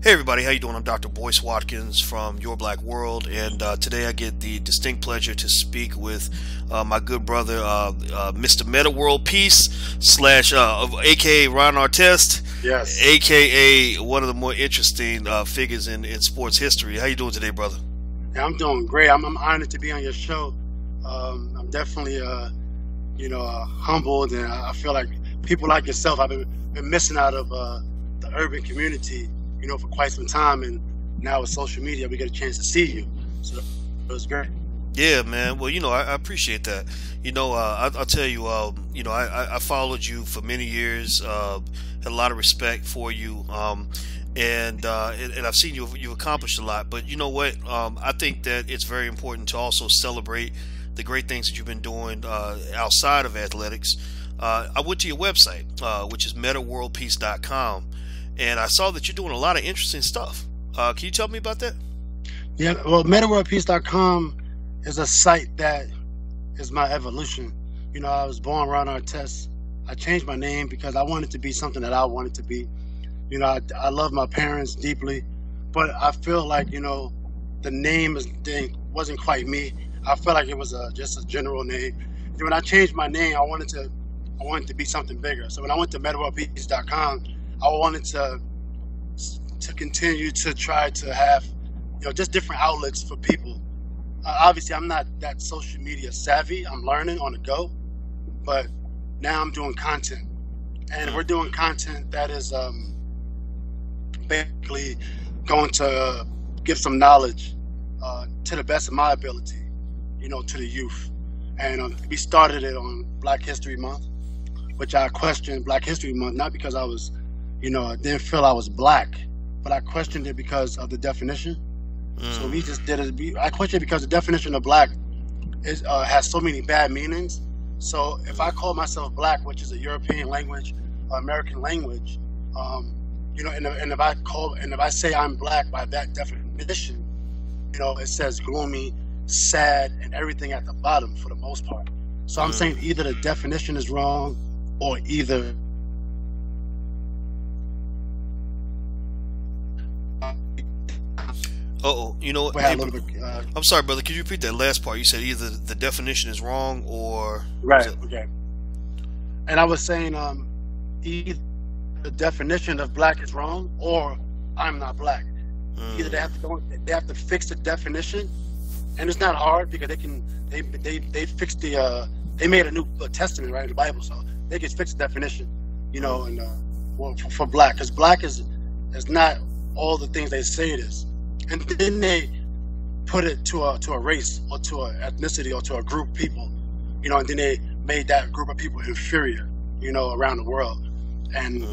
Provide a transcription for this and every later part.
Hey everybody, how you doing? I'm Dr. Boyce Watkins from Your Black World, and today I get the distinct pleasure to speak with my good brother, Mr. Metta World Peace slash aka Ron Artest, Yes. aka one of the more interesting figures in sports history. How you doing today, brother? Yeah, I'm doing great. I'm honored to be on your show. I'm definitely, humbled, and I feel like people like yourself, I've been missing out of the urban community, for quite some time, and now with social media, we get a chance to see you. So it was great. Yeah, man. Well, I appreciate that. I'll tell you, I followed you for many years, had a lot of respect for you, and I've seen you've accomplished a lot. But you know what? I think that it's very important to also celebrate the great things that you've been doing outside of athletics. I went to your website, which is mettaworldpeace.com, and I saw that you're doing a lot of interesting stuff. Can you tell me about that? Yeah, well, MettaWorldPeace.com is a site that is my evolution. I was born Ron Artest. I changed my name because I wanted to be something that I wanted to be. I love my parents deeply, but I feel like, the name wasn't quite me. I felt like it was just a general name. And when I changed my name, I wanted to be something bigger. So when I went to MettaWorldPeace.com, I wanted to continue to try to have, just different outlets for people. Obviously, I'm not that social media savvy. I'm learning on the go, but now I'm doing content, and we're doing content that is basically going to give some knowledge to the best of my ability, to the youth. And we started it on Black History Month, which I questioned Black History Month, not because I was, I didn't feel I was black, but I questioned it because of the definition. So we just did it. I questioned it because the definition of black has so many bad meanings. So if I call myself black, which is a European language, American language, and if I say I'm black by that definition, it says gloomy, sad, and everything at the bottom for the most part. So I'm saying either the definition is wrong, or either I'm sorry, brother. Could you repeat that last part? You said either the definition is wrong or right. Okay. And I was saying, either the definition of black is wrong, or I'm not black. Either they have to fix the definition, and it's not hard because they fixed they made a new testament, right, in the Bible, so they can fix the definition, and for black, because black is not all the things they say it is. And then they put it to a race, or to an ethnicity, or to a group of people, and then they made that group of people inferior, around the world. And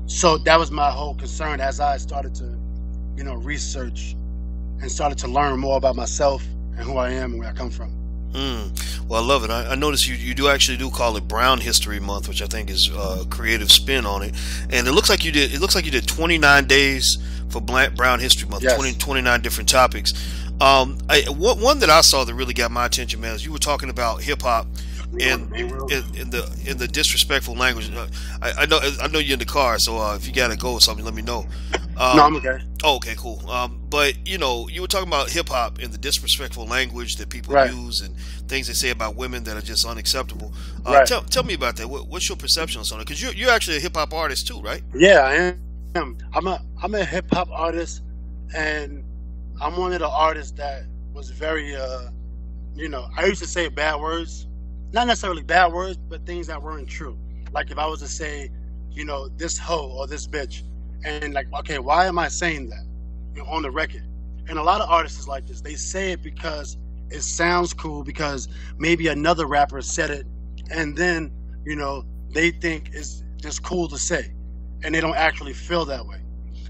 so that was my whole concern as I started to, research and started to learn more about myself and who I am and where I come from. Well, I love it. I noticed you do call it Brown History Month, which I think is a creative spin on it. And it looks like you did 29 days for Brown History Month. Yes. 29 different topics. One that I saw that really got my attention, man, is you were talking about hip hop in the disrespectful language. I know you're in the car, so if you gotta go or something, let me know. No, I'm okay. Oh, okay, cool. But you were talking about hip hop and the disrespectful language that people use and things they say about women that are just unacceptable. Tell me about that. What's your perception on something? Because you're actually a hip hop artist too, right? Yeah, I am. I'm a hip hop artist, and I'm one of the artists that was very I used to say bad words, not necessarily bad words, but things that weren't true. Like if I was to say, this hoe or this bitch, and like, okay, why am I saying that? On the record. And a lot of artists is like this. They say it because it sounds cool, because maybe another rapper said it, and then they think it's just cool to say, and they don't actually feel that way.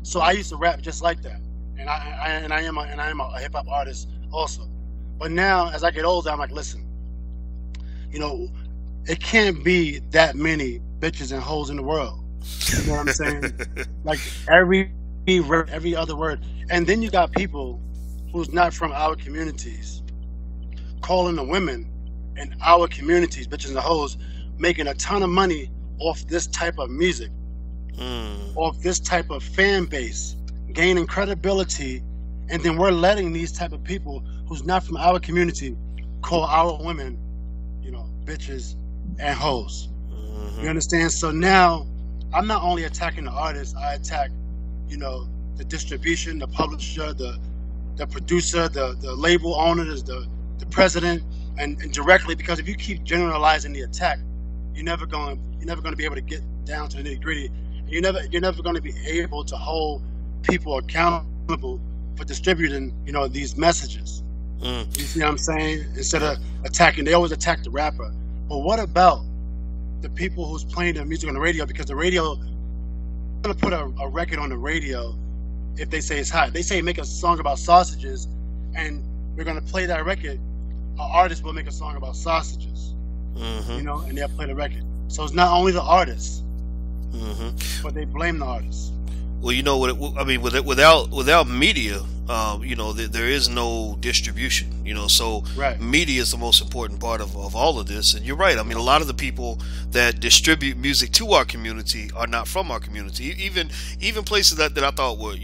So I used to rap just like that, and I am a hip hop artist also. But now as I get older, I'm like, listen, it can't be that many bitches and hoes in the world. You know what I'm saying? Like every other word. And then you got people who's not from our communities calling the women in our communities bitches and hoes, making a ton of money off this type of music, off this type of fan base. gaining credibility, and then we're letting these type of people who's not from our community call our women, bitches and hoes. You understand? So now I'm not only attacking the artist, I attack, the distribution, the publisher, the producer, the label owner, the president, and directly, because if you keep generalizing the attack, you're never going to be able to get down to the nitty gritty. You're never going to be able to hold people accountable for distributing, these messages. You see what I'm saying? Instead of attacking, they always attack the rapper. But what about the people who's playing their music on the radio? Because the radio, going to put a record on the radio if they say it's hot. They say make a song about sausages, and we're going to play that record. An artist will make a song about sausages, and they'll play the record. So it's not only the artist, but they blame the artist. Well, I mean, without media, there is no distribution. So right. Media is the most important part of all of this. And you're right. I mean, a lot of the people that distribute music to our community are not from our community. Even places that I thought were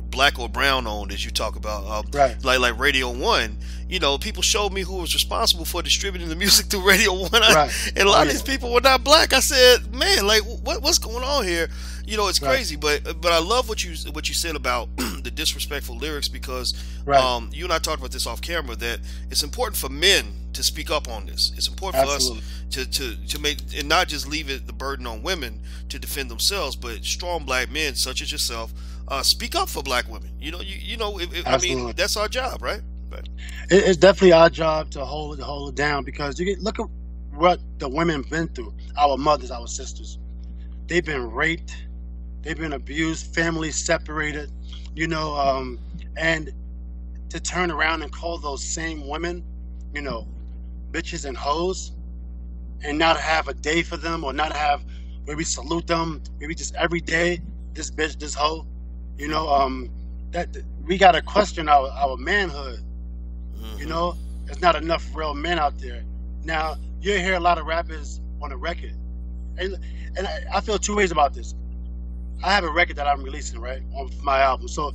black or brown owned, as you talk about, right. like Radio One. People showed me who was responsible for distributing the music through Radio One, right. And a lot of these people were not black. I said, man, like what's going on here? It's crazy, right. but I love what you said about the disrespectful lyrics, because right. You and I talked about this off camera, that it's important for men to speak up on this. It's important Absolutely. for us to make, and not just leave the burden on women to defend themselves, but strong black men such as yourself speak up for black women. I mean, that's our job, right? It's definitely our job to hold it down, because look at what the women been through. Our mothers, our sisters, they've been raped. They've been abused, families separated, and to turn around and call those same women, bitches and hoes, and not have a day for them, or not have where we salute them, maybe just every day, this bitch, this hoe, that we got to question our manhood. There's not enough real men out there. Now, you hear a lot of rappers on a record, and I feel two ways about this. I have a record that I'm releasing, right, on my album. So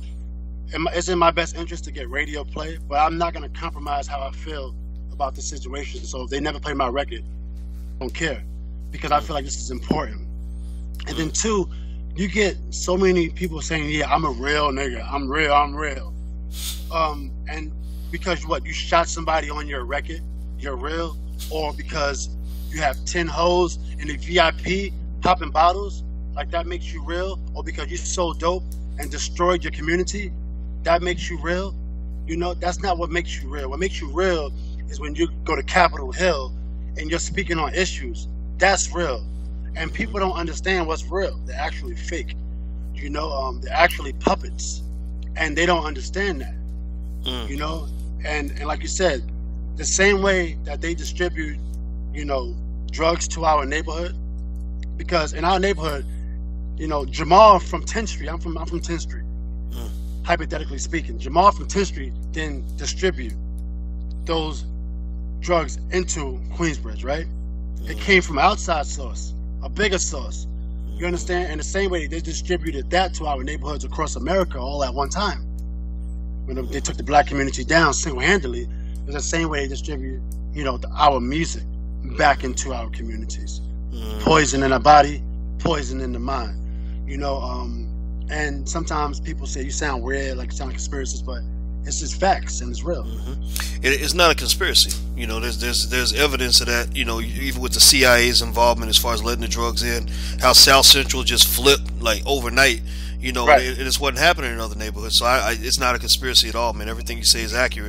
it's in my best interest to get radio play, but I'm not going to compromise how I feel about the situation. So if they never play my record, I don't care, because I feel like this is important. And then two, you get so many people saying, yeah, I'm a real nigga. I'm real. And because you shot somebody on your record, you're real, or because you have 10 hoes in the VIP popping bottles, like that makes you real, or because you sold dope and destroyed your community, that makes you real. That's not what makes you real. What makes you real is when you go to Capitol Hill and you're speaking on issues. That's real. And people don't understand what's real. They're actually fake. They're actually puppets, and they don't understand that. And like you said, the same way that they distribute, drugs to our neighborhood, because in our neighborhood, Jamal from 10th Street, I'm from 10th Street, hypothetically speaking, Jamal from 10th Street then distribute those drugs into Queensbridge, right? It came from outside source, a bigger source. You understand? And the same way they distributed that to our neighborhoods across America all at one time. When they took the black community down single-handedly, it's the same way they distribute, our music back into our communities. Poison in our body, poison in the mind. And sometimes people say you sound weird, like you sound like conspiracies, but it's just facts and it's real. It's not a conspiracy. There's evidence of that. Even with the CIA's involvement as far as letting the drugs in, how South Central just flipped like overnight. Right. It just wasn't happening in other neighborhoods. So it's not a conspiracy at all, man. Everything you say is accurate.